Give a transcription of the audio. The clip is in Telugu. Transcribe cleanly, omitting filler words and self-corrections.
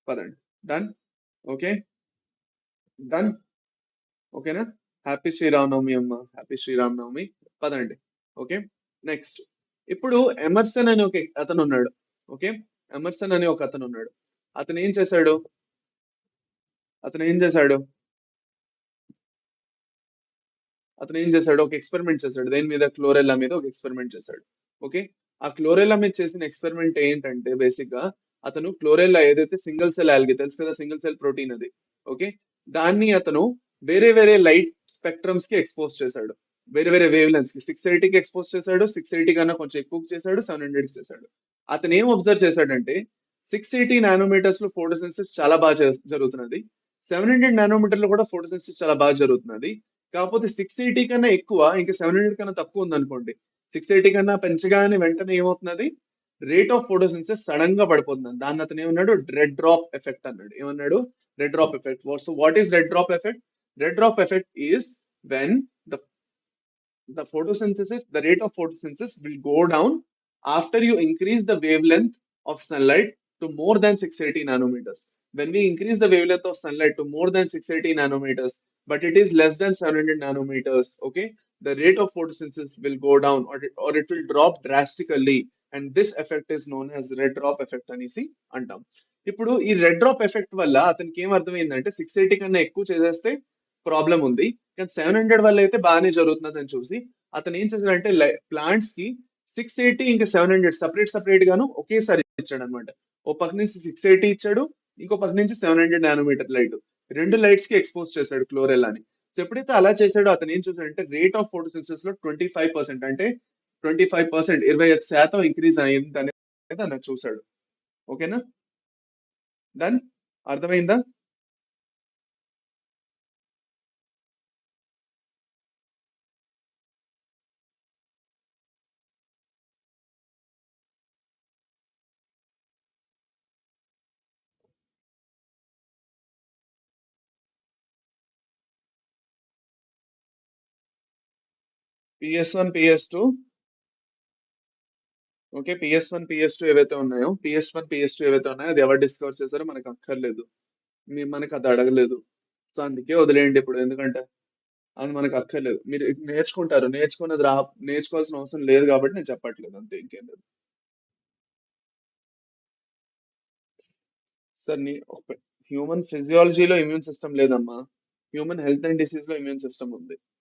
పదండి. డన్. ఓకే. డన్. ఓకేనా? హ్యాపీ శ్రీరామనవమి అమ్మ. హ్యాపీ శ్రీరామనవమి. పదండి. ఓకే. నెక్స్ట్. ఇప్పుడు ఎమర్సన్ అని ఒక అతను ఉన్నాడు. ఓకే. ఎమర్సన్ అని ఒక అతను ఉన్నాడు. అతను ఏం చేశాడు? అతను ఏం చేశాడు? అతను ఏం చేశాడు? ఒక ఎక్స్పెరిమెంట్ చేశాడు. దేని మీద? క్లోరెల్లా మీద ఒక ఎక్స్పెరిమెంట్ చేశాడు. ఓకే. ఆ క్లోరెల్లా మీద చేసిన ఎక్స్పెరిమెంట్ ఏంటంటే బేసిక్ గా అతను క్లోరెల్లా ఏదైతే సింగిల్ సెల్ ఆల్గే తెలుసు కదా, సింగిల్ సెల్ ప్రోటీన్ అది. ఓకే. దాన్ని అతను వేరే వేరే లైట్ స్పెక్ట్రమ్స్ కి ఎక్స్పోజ్ చేశాడు. వేరే వేరే వేవ్ లెన్స్ కి 680కి ఎక్స్పోజ్ చేశాడు, 680 కన్నా కొంచెం ఎక్కువ చేశాడు, 700 చేశాడు. అతను ఏం అబ్జర్వ్ చేశాడంటే 680 నానోమీటర్స్ లో ఫోటోసిన్సిస్ చాలా బాగా జరుగుతున్నది. 700 నానోమీటర్ లో కూడా ఫోటోసిన్సిస్ చాలా బాగా జరుగుతున్నది. కాకపోతే 680 కన్నా ఎక్కువ ఇంకా 700 కన్నా తక్కువ ఉంది అనుకోండి. 680 కన్నా పెంచగానే వెంటనే ఏమవుతున్నది? రేట్ ఆఫ్ ఫోటోసిన్సిస్ సడన్ గా పడిపోతుంది. దాన్ని అతను ఏమన్నాడు? రెడ్ డ్రాప్ ఎఫెక్ట్ అన్నాడు. ఏమన్నాడు? Red drop effect. So what is red drop effect? Red drop effect is when the the rate of photosynthesis will go down after you increase the wavelength of sunlight to more than 680 nanometers. When we increase the wavelength of sunlight to more than 680 nanometers, but it is less than 700 nanometers, okay, the rate of photosynthesis will go down, or it will drop drastically. And this effect is known as red drop effect అనేసి అంటాం. ఇప్పుడు ఈ రెడ్ డ్రాప్ ఎఫెక్ట్ వల్ల అతనికి ఏం అర్థమైందంటే 680 కన్నా ఎక్కువ చేసేస్తే ప్రాబ్లం ఉంది, కానీ 700 వల్ల అయితే బాగానే జరుగుతుంది అని చూసి అతను ఏం చేశాడంటే ప్లాంట్స్ కి 680 ఇంకా 700 సపరేట్ గాను ఒకేసారి ఇచ్చాడు అనమాట. ఓ పక్క నుంచి 680 ఇచ్చాడు, ఇంకో పక్క నుంచి 700 నానోమీటర్ లైట్, రెండు లైట్స్ కి ఎక్స్పోజ్ చేశాడు క్లోరెల్లాని. సో ఎప్పుడైతే అలా చేశాడో అతను ఏం చూసాడంటే రేట్ ఆఫ్ ఫోటోసిన్సిస్ లో 25%, అంటే 25%, 25% ఇంక్రీజ్ అయింది అనేది అన్న చూశాడు. ఓకేనా? డన్. అర్థమైందా? PS1 PS2. Okay. PS1 PS2 ఏవైతే ఉన్నాయో, PS1 PS2 ఏవైతే ఉన్నాయో అది ఎవరు డిస్కవర్ చేశారో మనకు అక్కర్లేదు. మనకి అది అడగలేదు. సో అందుకే వదిలేయండి ఇప్పుడు. ఎందుకంటే అది మనకు అక్కర్లేదు. మీరు నేర్చుకుంటారు. నేర్చుకోవాల్సిన అవసరం లేదు కాబట్టి నేను చెప్పట్లేదు, అంతే, ఇంకేం లేదు. సార్ హ్యూమన్ ఫిజియాలజీలో ఇమ్యూన్ సిస్టమ్ లేదమ్మా. హ్యూమన్ హెల్త్ అండ్ డిసీజ్ లో ఇమ్యూన్ సిస్టమ్ ఉంది.